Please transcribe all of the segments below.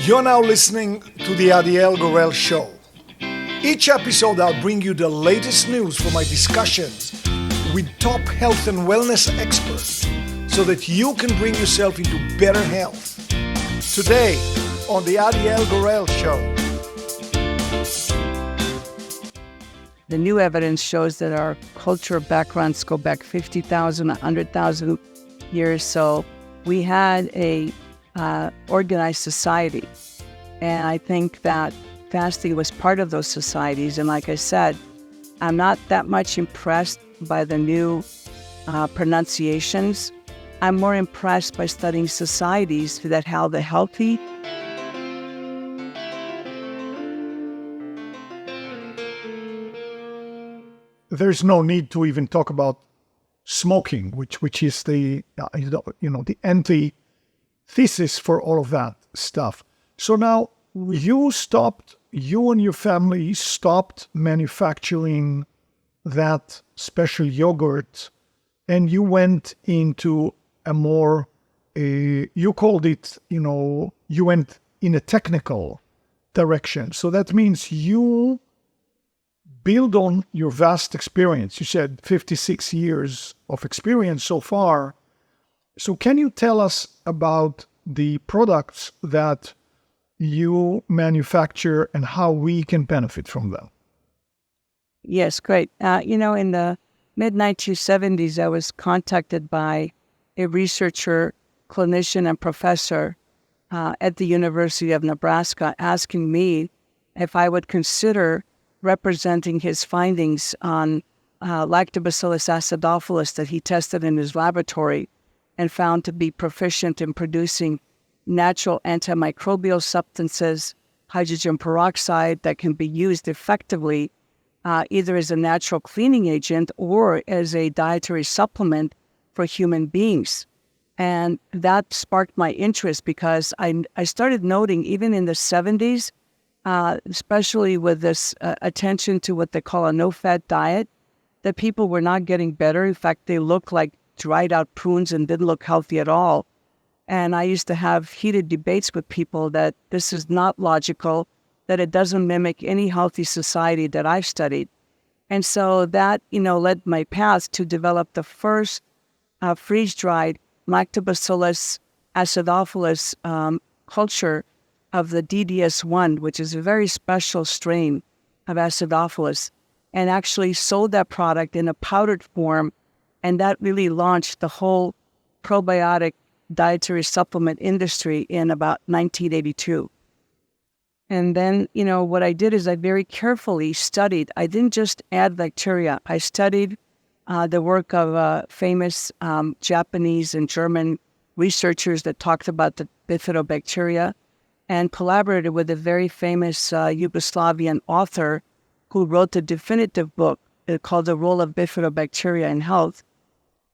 You're now listening to the Adiel Gorel Show. Each episode I'll bring you the latest news from my discussions with top health and wellness experts so that you can bring yourself into better health. Today on the Adiel Gorel Show. The new evidence shows that our cultural backgrounds go back 50,000, 100,000 years. So we had a organized society. And I think that fasting was part of those societies. And like I said, I'm not that much impressed by the new pronunciations. I'm more impressed by studying societies that held the healthy. There's no need to even talk about smoking, which is the the antithesis for all of that stuff. So now you and your family stopped manufacturing that special yogurt, and you went into a more, you called it, you went in a technical direction. So that means you build on your vast experience. You said 56 years of experience so far. So can you tell us about the products that you manufacture and how we can benefit from them? Yes, great. In the mid-1970s, I was contacted by a researcher, clinician, and professor at the University of Nebraska asking me if I would consider representing his findings on Lactobacillus acidophilus that he tested in his laboratory and found to be proficient in producing natural antimicrobial substances, hydrogen peroxide that can be used effectively either as a natural cleaning agent or as a dietary supplement for human beings. And that sparked my interest because I started noting even in the 70s, especially with this attention to what they call a no-fat diet, that people were not getting better. In fact, they looked like dried out prunes and didn't look healthy at all. And I used to have heated debates with people that this is not logical, that it doesn't mimic any healthy society that I've studied. And so that, led my path to develop the first freeze-dried Lactobacillus acidophilus culture of the DDS1, which is a very special strain of acidophilus, and actually sold that product in a powdered form. And that really launched the whole probiotic dietary supplement industry in about 1982. And then, what I did is I very carefully studied. I didn't just add bacteria. I studied the work of famous Japanese and German researchers that talked about the Bifido bacteria and collaborated with a very famous Yugoslavian author who wrote the definitive book called The Role of Bifidobacteria in Health.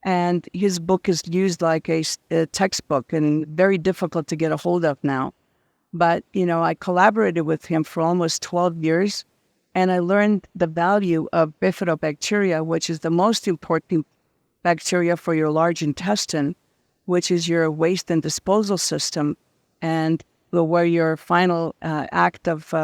And his book is used like a textbook and very difficult to get a hold of now. But, I collaborated with him for almost 12 years, and I learned the value of bifidobacteria, which is the most important bacteria for your large intestine, which is your waste and disposal system, and where your final act of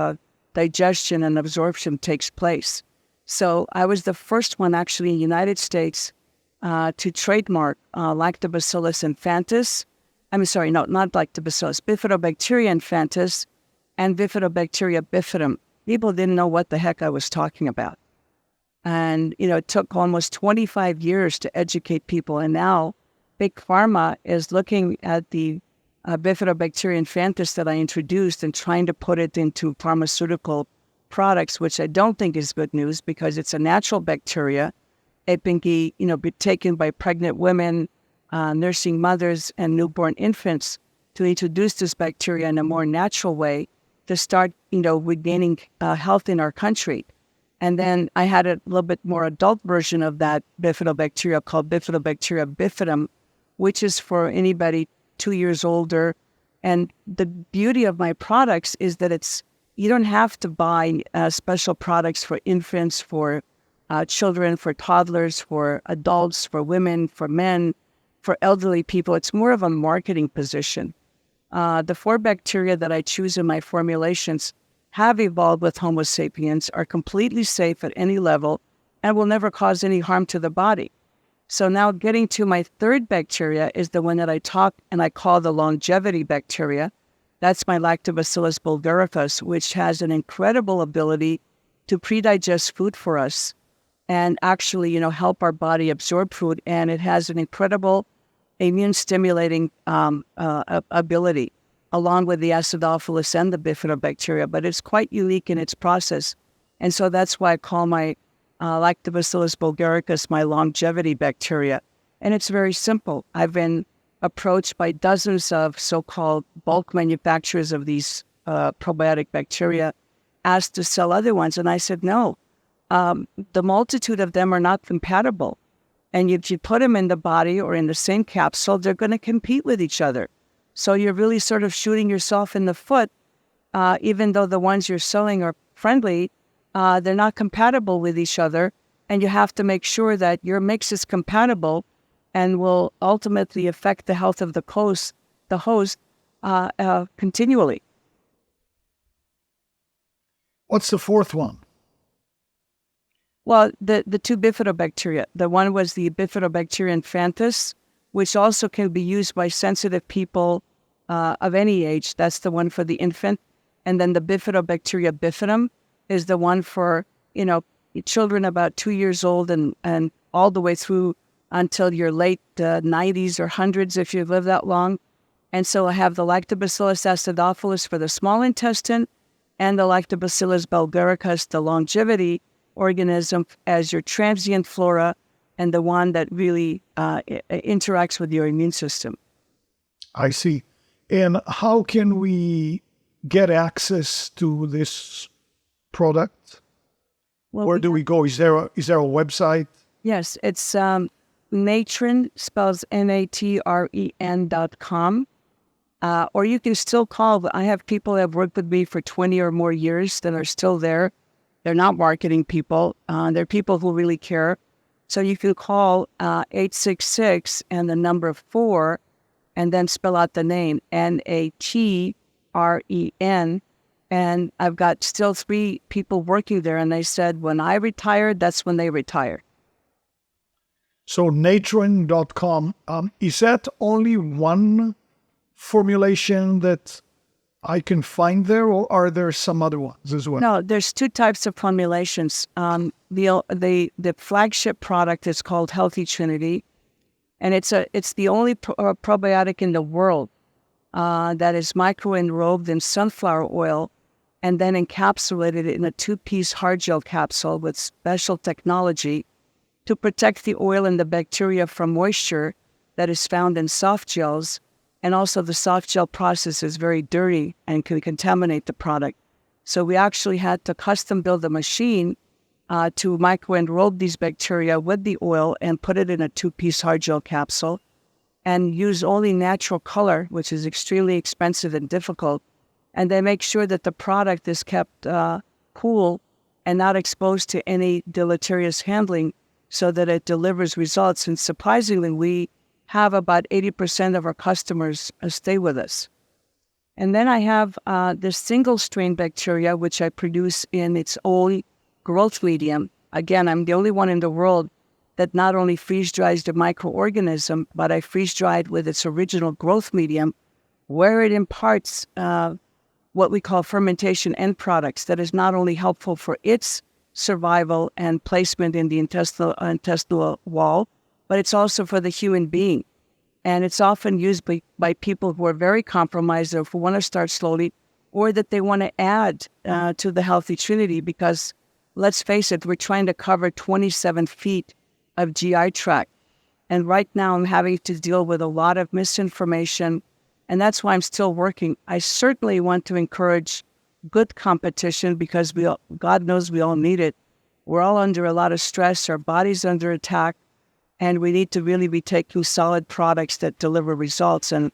digestion and absorption takes place. So I was the first one actually in the United States to trademark Lactobacillus infantis. Not Lactobacillus, Bifidobacteria infantis and Bifidobacteria bifidum. People didn't know what the heck I was talking about. And, it took almost 25 years to educate people. And now Big Pharma is looking at the Bifidobacteria infantis that I introduced and trying to put it into pharmaceutical products, which I don't think is good news because it's a natural bacteria. It can be, be taken by pregnant women, nursing mothers, and newborn infants to introduce this bacteria in a more natural way to start, regaining health in our country. And then I had a little bit more adult version of that bifidobacteria called Bifidobacteria bifidum, which is for anybody 2 years older. And the beauty of my products is that you don't have to buy special products for infants, for children, for toddlers, for adults, for women, for men, for elderly people. It's more of a marketing position. The 4 bacteria that I choose in my formulations have evolved with Homo sapiens, are completely safe at any level, and will never cause any harm to the body. So now getting to my 3rd bacteria is the one that I talk and I call the longevity bacteria. That's my Lactobacillus bulgaricus, which has an incredible ability to pre-digest food for us and actually, help our body absorb food. And it has an incredible immune-stimulating ability, along with the acidophilus and the bifidobacteria, but it's quite unique in its process. And so that's why I call my Lactobacillus bulgaricus my longevity bacteria. And it's very simple. I've been approached by dozens of so-called bulk manufacturers of these probiotic bacteria, asked to sell other ones. And I said, no, the multitude of them are not compatible. And if you put them in the body or in the same capsule, they're going to compete with each other. So you're really sort of shooting yourself in the foot, even though the ones you're selling are friendly, they're not compatible with each other. And you have to make sure that your mix is compatible and will ultimately affect the health of the host continually. What's the 4th one? Well, the 2 bifidobacteria. The one was the Bifidobacteria infantis, which also can be used by sensitive people of any age. That's the one for the infant. And then the Bifidobacteria bifidum is the one for, children about 2 years old and all the way through until your late 90s or hundreds if you've lived that long. And so I have the Lactobacillus acidophilus for the small intestine and the Lactobacillus bulgaricus, the longevity organism, as your transient flora and the one that really interacts with your immune system. I see. And how can we get access to this product? Well, where do we go? Is there a website? Yes, it's Natren, spells Natren.com. Or you can still call. I have people that have worked with me for 20 or more years that are still there. They're not marketing people. They're people who really care. So you can call 866 and the number 4 and then spell out the name, Natren. And I've got still 3 people working there. And they said, when I retired, that's when they retired. So Natren.com, is that only one formulation that I can find there, or are there some other ones as well? No, there's 2 types of formulations. The flagship product is called Healthy Trinity, and it's the only probiotic in the world that is micro-enrobed in sunflower oil and then encapsulated in a 2-piece hard gel capsule with special technology to protect the oil and the bacteria from moisture that is found in soft gels. And also the soft gel process is very dirty and can contaminate the product. So we actually had to custom build a machine to micro-enrobe these bacteria with the oil and put it in a 2-piece hard gel capsule and use only natural color, which is extremely expensive and difficult. And they make sure that the product is kept cool and not exposed to any deleterious handling so that it delivers results. And surprisingly, we have about 80% of our customers stay with us. And then I have this single strain bacteria, which I produce in its own growth medium. Again, I'm the only one in the world that not only freeze dries the microorganism, but I freeze dry it with its original growth medium, where it imparts what we call fermentation end products that is not only helpful for its survival and placement in the intestinal wall, but it's also for the human being. And it's often used by people who are very compromised or who want to start slowly, or that they want to add to the Healthy Trinity because, let's face it, we're trying to cover 27 feet of GI tract. And right now I'm having to deal with a lot of misinformation, and that's why I'm still working. I certainly want to encourage good competition because God knows we all need it. We're all under a lot of stress, our body's under attack, and we need to really be taking solid products that deliver results. And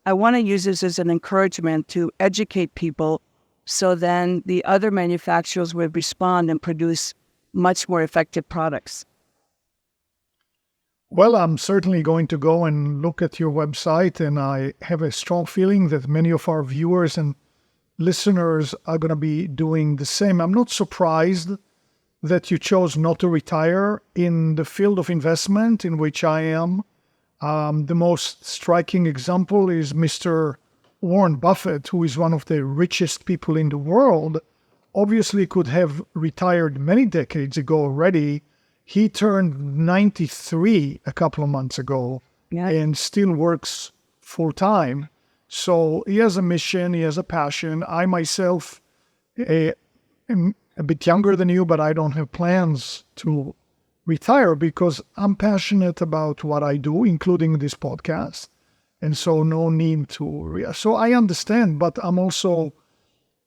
I want to use this as an encouragement to educate people so then the other manufacturers will respond and produce much more effective products. Well, I'm certainly going to go and look at your website, and I have a strong feeling that many of our viewers and listeners are going to be doing the same. I'm not surprised that you chose not to retire in the field of investment in which I am. The most striking example is Mr. Warren Buffett, who is one of the richest people in the world, obviously could have retired many decades ago already. He turned 93 a couple of months ago and still works full time. So he has a mission, he has a passion. I myself am a bit younger than you, but I don't have plans to retire because I'm passionate about what I do, including this podcast. And so no need to. So I understand, but I'm also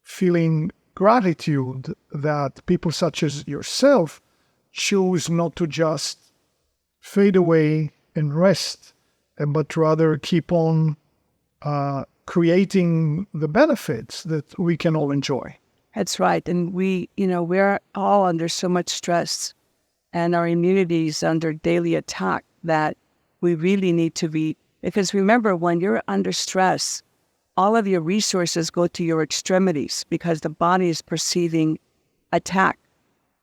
feeling gratitude that people such as yourself choose not to just fade away and rest, but rather keep on creating the benefits that we can all enjoy. That's right. And we're all under so much stress and our immunity is under daily attack that we really need to be, because remember, when you're under stress, all of your resources go to your extremities because the body is perceiving attack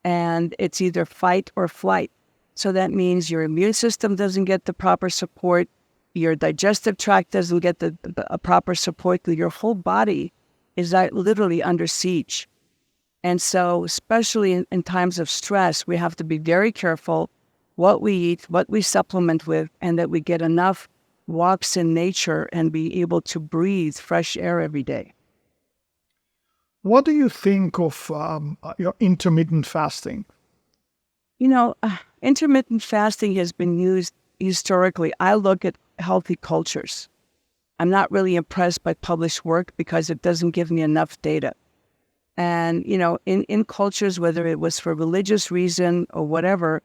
and it's either fight or flight. So that means your immune system doesn't get the proper support, your digestive tract doesn't get the proper support, your whole body is literally under siege. And so, especially in times of stress, we have to be very careful what we eat, what we supplement with, and that we get enough walks in nature and be able to breathe fresh air every day. What do you think of your intermittent fasting? Intermittent fasting has been used historically. I look at healthy cultures. I'm not really impressed by published work because it doesn't give me enough data. And, in cultures, whether it was for religious reason or whatever,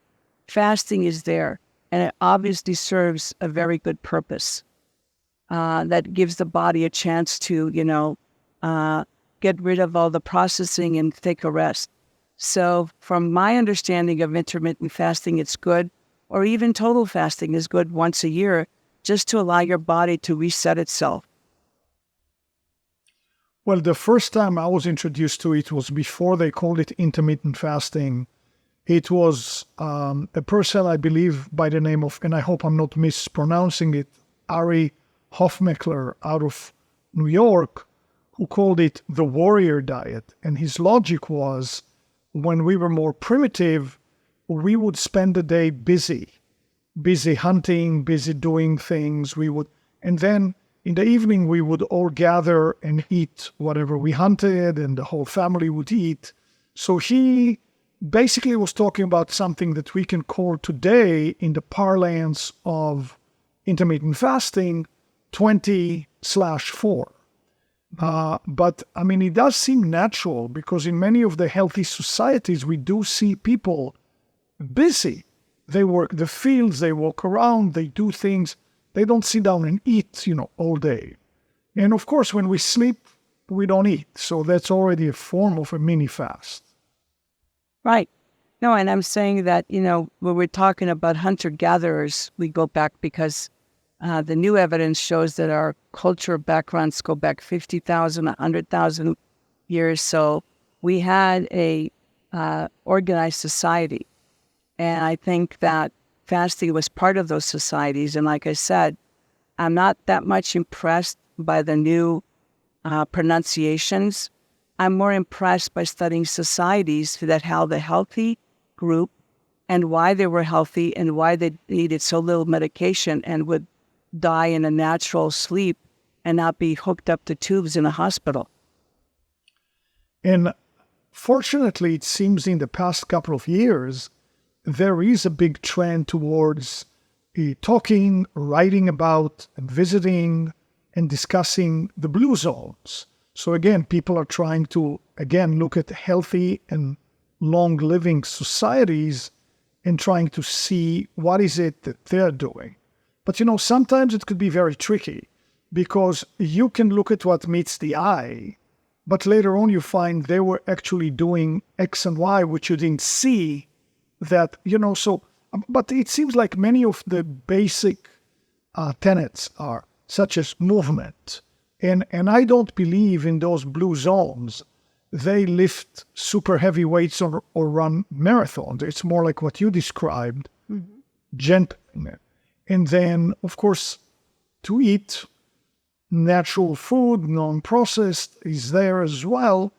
fasting is there. And it obviously serves a very good purpose that gives the body a chance to, get rid of all the processing and take a rest. So from my understanding of intermittent fasting, it's good, or even total fasting is good once a year, just to allow your body to reset itself. Well, the first time I was introduced to it was before they called it intermittent fasting. It was a person, I believe, by the name of, and I hope I'm not mispronouncing it, Ari Hofmeckler out of New York, who called it the warrior diet. And his logic was, when we were more primitive, we would spend the day busy hunting, busy doing things. And then in the evening, we would all gather and eat whatever we hunted, and the whole family would eat. So he basically was talking about something that we can call today, in the parlance of intermittent fasting, 20/4. But I mean, it does seem natural because in many of the healthy societies, we do see people busy. They work the fields, they walk around, they do things. They don't sit down and eat, all day. And of course, when we sleep, we don't eat. So that's already a form of a mini fast. Right. No, and I'm saying that, when we're talking about hunter-gatherers, we go back because the new evidence shows that our cultural backgrounds go back 50,000, 100,000 years. So we had a organized society. And I think that fasting was part of those societies. And like I said, I'm not that much impressed by the new pronunciations. I'm more impressed by studying societies that held a healthy group and why they were healthy and why they needed so little medication and would die in a natural sleep and not be hooked up to tubes in a hospital. And fortunately, it seems in the past couple of years, there is a big trend towards talking, writing about, and visiting, and discussing the blue zones. So again, people are trying to, look at healthy and long-living societies and trying to see what is it that they're doing. But, sometimes it could be very tricky because you can look at what meets the eye, but later on you find they were actually doing X and Y, which you didn't see that, so But it seems like many of the basic tenets are such as movement. And I don't believe in those blue zones. They lift super heavy weights or run marathons. It's more like what you described, gentle. And then, of course, to eat natural food, non-processed, is there as well.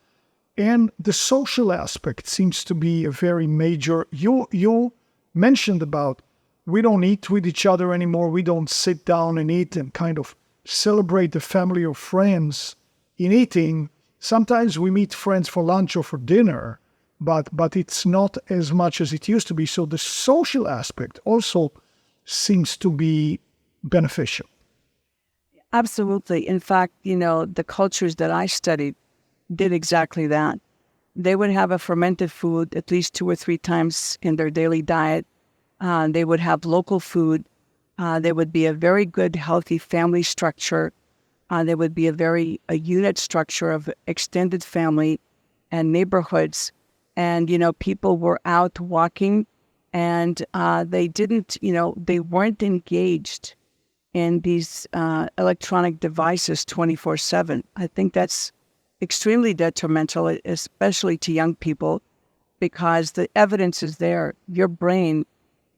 And the social aspect seems to be a very major. You mentioned about we don't eat with each other anymore. We don't sit down and eat and kind of celebrate the family or friends in eating. Sometimes we meet friends for lunch or for dinner, but it's not as much as it used to be. So the social aspect also seems to be beneficial. Absolutely. In fact, the cultures that I studied did exactly that. They would have a fermented food at least 2 or 3 times in their daily diet. They would have local food. There would be a very good, healthy family structure. There would be a unit structure of extended family and neighborhoods. And, people were out walking, and they weren't engaged in these electronic devices 24/7. I think that's extremely detrimental, especially to young people, because the evidence is there. Your brain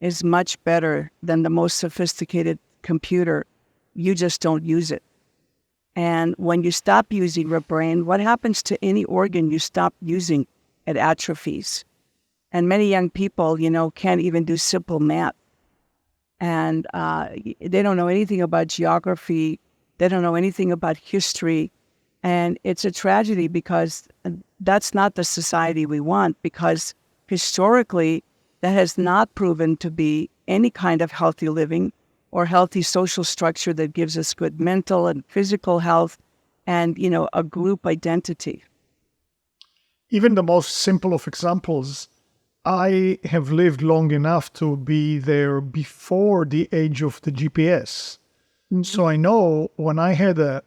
is much better than the most sophisticated computer. You just don't use it. And when you stop using your brain, what happens to any organ you stop using? It atrophies. And many young people, can't even do simple math. And they don't know anything about geography. They don't know anything about history. And it's a tragedy because that's not the society we want, because historically, that has not proven to be any kind of healthy living or healthy social structure that gives us good mental and physical health and, a group identity. Even the most simple of examples, I have lived long enough to be there before the age of the GPS. Mm-hmm. So I know when I had a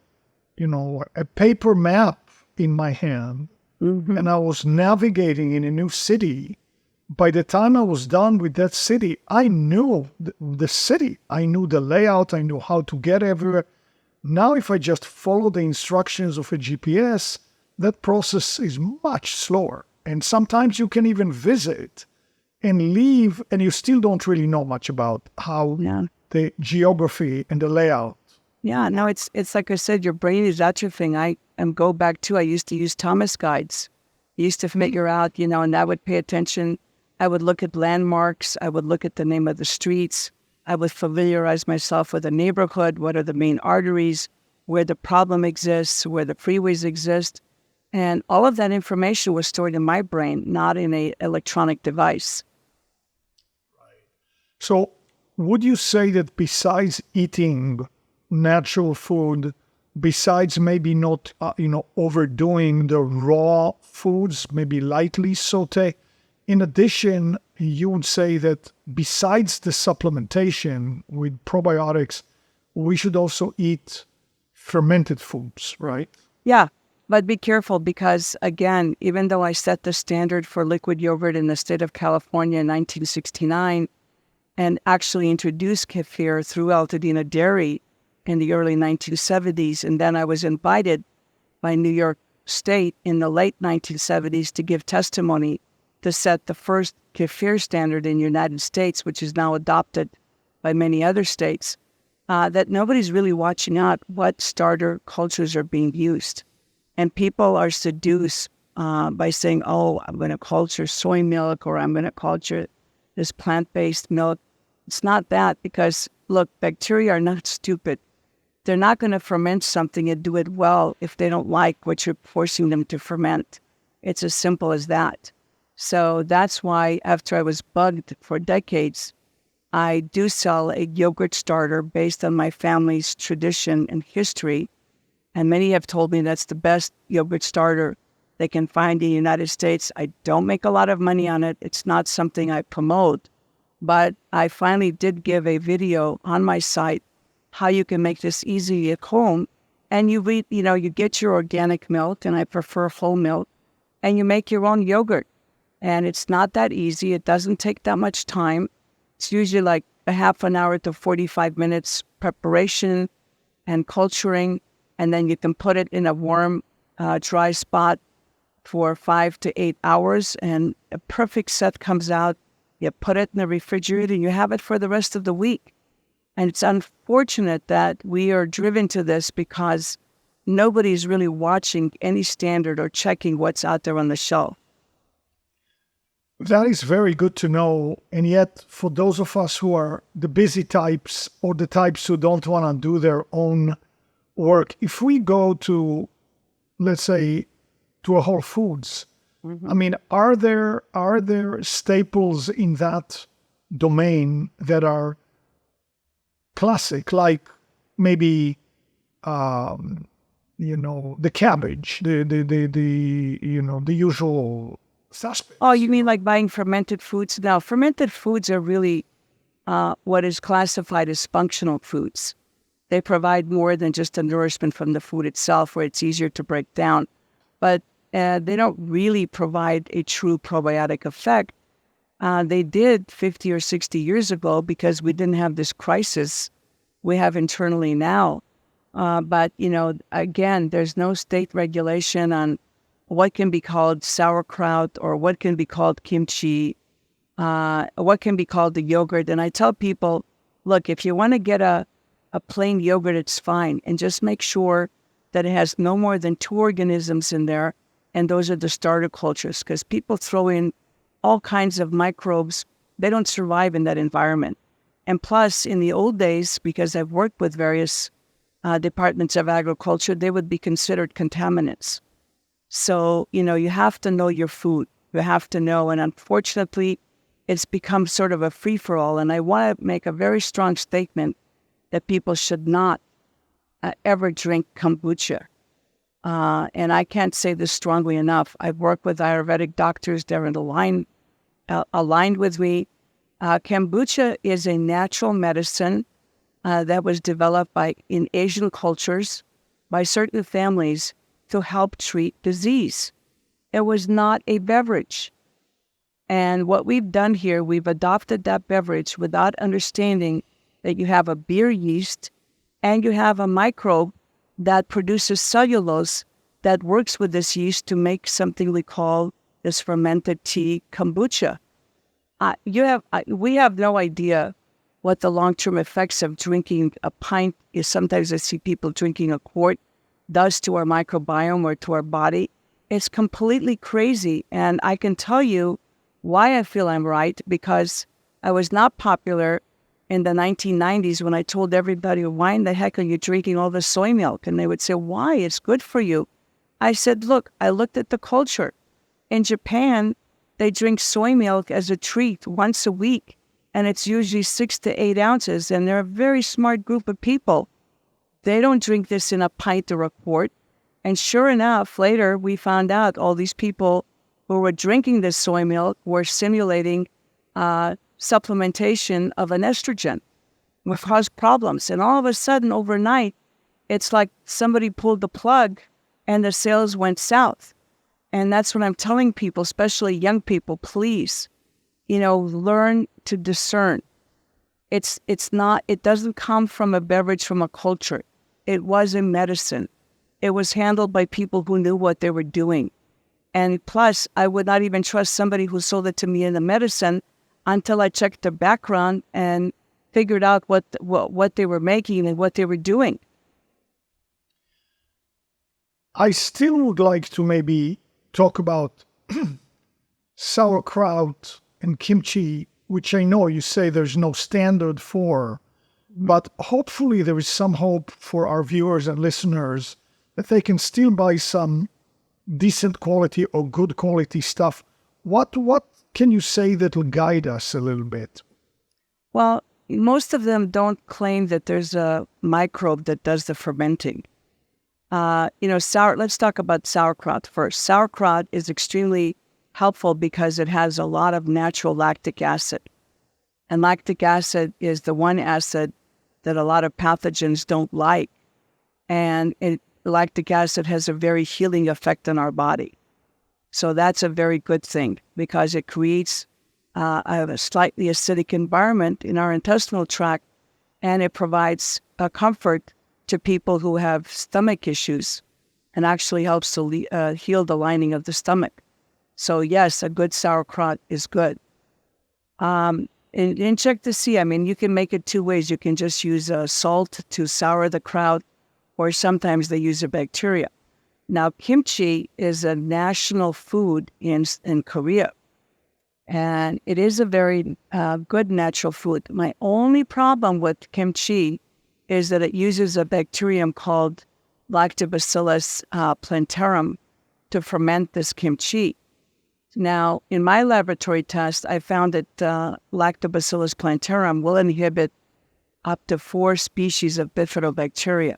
paper map in my hand, mm-hmm. and I was navigating in a new city, by the time I was done with that city, I knew the city. I knew the layout. I knew how to get everywhere. Now, if I just follow the instructions of a GPS, that process is much slower. And sometimes you can even visit and leave, and you still don't really know much about how the geography and the layout. Yeah, no, it's like I said, your brain is atrophying. I used to use Thomas guides. I used to figure out, and I would pay attention. I would look at landmarks. I would look at the name of the streets. I would familiarize myself with the neighborhood. What are the main arteries? Where the problem exists? Where the freeways exist? And all of that information was stored in my brain, not in an electronic device. Right. So would you say that besides eating natural food, besides maybe not, overdoing the raw foods, maybe lightly saute, in addition, you would say that besides the supplementation with probiotics, we should also eat fermented foods, right? Yeah, but be careful because, again, even though I set the standard for liquid yogurt in the state of California in 1969 and actually introduced kefir through Altadena Dairy in the early 1970s, and then I was invited by New York State in the late 1970s to give testimony to set the first kefir standard in the United States, which is now adopted by many other states, that nobody's really watching out what starter cultures are being used. And people are seduced by saying, oh, I'm going to culture soy milk or I'm going to culture this plant-based milk. It's not that because, look, bacteria are not stupid. They're not going to ferment something and do it well if they don't like what you're forcing them to ferment. It's as simple as that. So that's why after I was bugged for decades, I do sell a yogurt starter based on my family's tradition and history. And many have told me that's the best yogurt starter they can find in the United States. I don't make a lot of money on it. It's not something I promote. But I finally did give a video on my site how you can make this easy at home. And you get your organic milk, and I prefer whole milk, and you make your own yogurt. And it's not that easy. It doesn't take that much time. It's usually like a half an hour to 45 minutes preparation and culturing, and then you can put it in a warm, dry spot for 5 to 8 hours, and a perfect set comes out. You put it in the refrigerator, and you have it for the rest of the week. And it's unfortunate that we are driven to this because nobody's really watching any standard or checking what's out there on the shelf. That is very good to know. And yet, for those of us who are the busy types or the types who don't want to do their own work, if we go to, let's say, to a Whole Foods, I mean, are there staples in that domain that are classic, like maybe the cabbage, the usual suspects? Oh, you mean like buying fermented foods? Now, fermented foods are really what is classified as functional foods. They provide more than just a nourishment from the food itself, where it's easier to break down. But they don't really provide a true probiotic effect. They did 50 or 60 years ago because we didn't have this crisis we have internally now. But, again, there's no state regulation on what can be called sauerkraut or what can be called kimchi, what can be called the yogurt. And I tell people, look, if you want to get a plain yogurt, it's fine. And just make sure that it has no more than 2 organisms in there. And those are the starter cultures, because people throw in all kinds of microbes. They don't survive in that environment. And plus, in the old days, because I've worked with various departments of agriculture, they would be considered contaminants. So, you have to know your food. You have to know. And unfortunately, it's become sort of a free-for-all. And I want to make a very strong statement that people should not ever drink kombucha. And I can't say this strongly enough. I've worked with Ayurvedic doctors. They're aligned with me. Kombucha is a natural medicine that was developed in Asian cultures by certain families to help treat disease. It was not a beverage. And what we've done here, we've adopted that beverage without understanding that you have a beer yeast and you have a microbe that produces cellulose that works with this yeast to make something we call this fermented tea kombucha. We have no idea what the long-term effects of drinking a pint is. Sometimes I see people drinking a quart does to our microbiome or to our body. It's completely crazy. And I can tell you why I feel I'm right, because I was not popular in the 1990s when I told everybody, why in the heck are you drinking all this soy milk? And they would say, why? It's good for you. I said, look, I looked at the culture. In Japan, they drink soy milk as a treat once a week, and it's usually 6 to 8 ounces, and they're a very smart group of people. They don't drink this in a pint or a quart. And sure enough, later we found out all these people who were drinking this soy milk were simulating supplementation of an estrogen, which caused problems. And all of a sudden, overnight, it's like somebody pulled the plug and the sales went south. And that's what I'm telling people, especially young people, please, learn to discern. It doesn't come from a beverage, from a culture. It was a medicine. It was handled by people who knew what they were doing. And plus, I would not even trust somebody who sold it to me in a medicine until I checked their background and figured out what they were making and what they were doing. I still would like to maybe talk about sauerkraut and kimchi, which I know you say there's no standard for, but hopefully there is some hope for our viewers and listeners that they can still buy some decent quality or good quality stuff. What can you say that will guide us a little bit? Well, most of them don't claim that there's a microbe that does the fermenting. Let's talk about sauerkraut first. Sauerkraut is extremely helpful because it has a lot of natural lactic acid. And lactic acid is the one acid that a lot of pathogens don't like. And lactic acid has a very healing effect on our body. So that's a very good thing because it creates a slightly acidic environment in our intestinal tract, and it provides a comfort to people who have stomach issues and actually helps to heal the lining of the stomach. So yes, a good sauerkraut is good. And check to see, I mean, you can make it two ways. You can just use salt to sour the kraut, or sometimes they use a bacteria. Now, kimchi is a national food in Korea, and it is a very good natural food. My only problem with kimchi is that it uses a bacterium called Lactobacillus plantarum to ferment this kimchi. Now, in my laboratory test, I found that Lactobacillus plantarum will inhibit up to 4 species of bifidobacteria.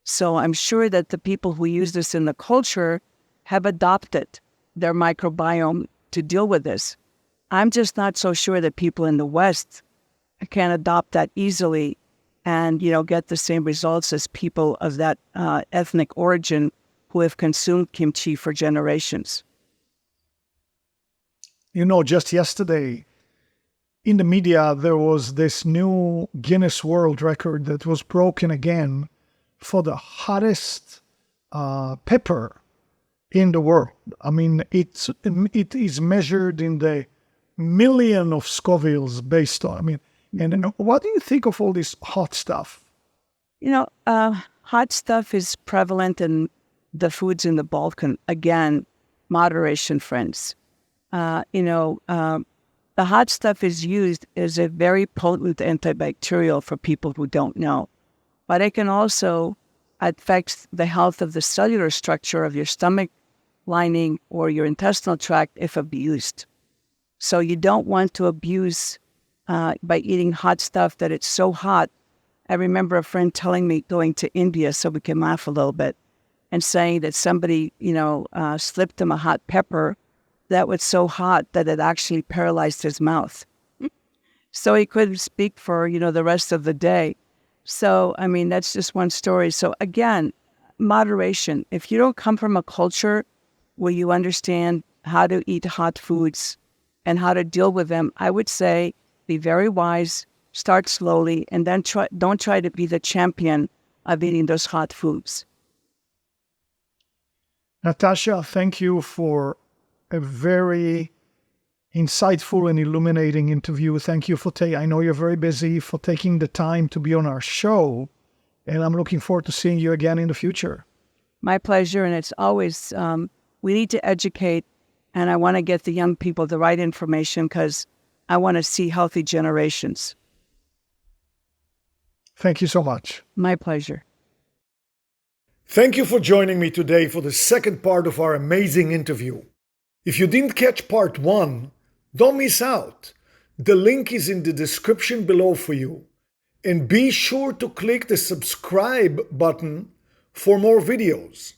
So I'm sure that the people who use this in the culture have adopted their microbiome to deal with this. I'm just not so sure that people in the West can adopt that easily and, get the same results as people of that ethnic origin who have consumed kimchi for generations. Just yesterday in the media, there was this new Guinness World Record that was broken again for the hottest pepper in the world. I mean, it is measured in the million of Scovilles based on, and what do you think of all this hot stuff? Hot stuff is prevalent in the foods in the Balkan. Again, moderation, friends. The hot stuff is used as a very potent antibacterial for people who don't know. But it can also affect the health of the cellular structure of your stomach lining or your intestinal tract if abused. So you don't want to abuse by eating hot stuff that it's so hot. I remember a friend telling me going to India, so we can laugh a little bit, and saying that somebody, slipped him a hot pepper that was so hot that it actually paralyzed his mouth. So he couldn't speak for, the rest of the day. So, that's just one story. So again, moderation. If you don't come from a culture where you understand how to eat hot foods and how to deal with them, I would say be very wise, start slowly, and then don't try to be the champion of eating those hot foods. Natasha, thank you for a very insightful and illuminating interview. Thank you I know you're very busy, for taking the time to be on our show, and I'm looking forward to seeing you again in the future. My pleasure, and it's always, we need to educate, and I want to get the young people the right information because I want to see healthy generations. Thank you so much. My pleasure. Thank you for joining me today for the second part of our amazing interview. If you didn't catch part 1, don't miss out. The link is in the description below for you. And be sure to click the subscribe button for more videos.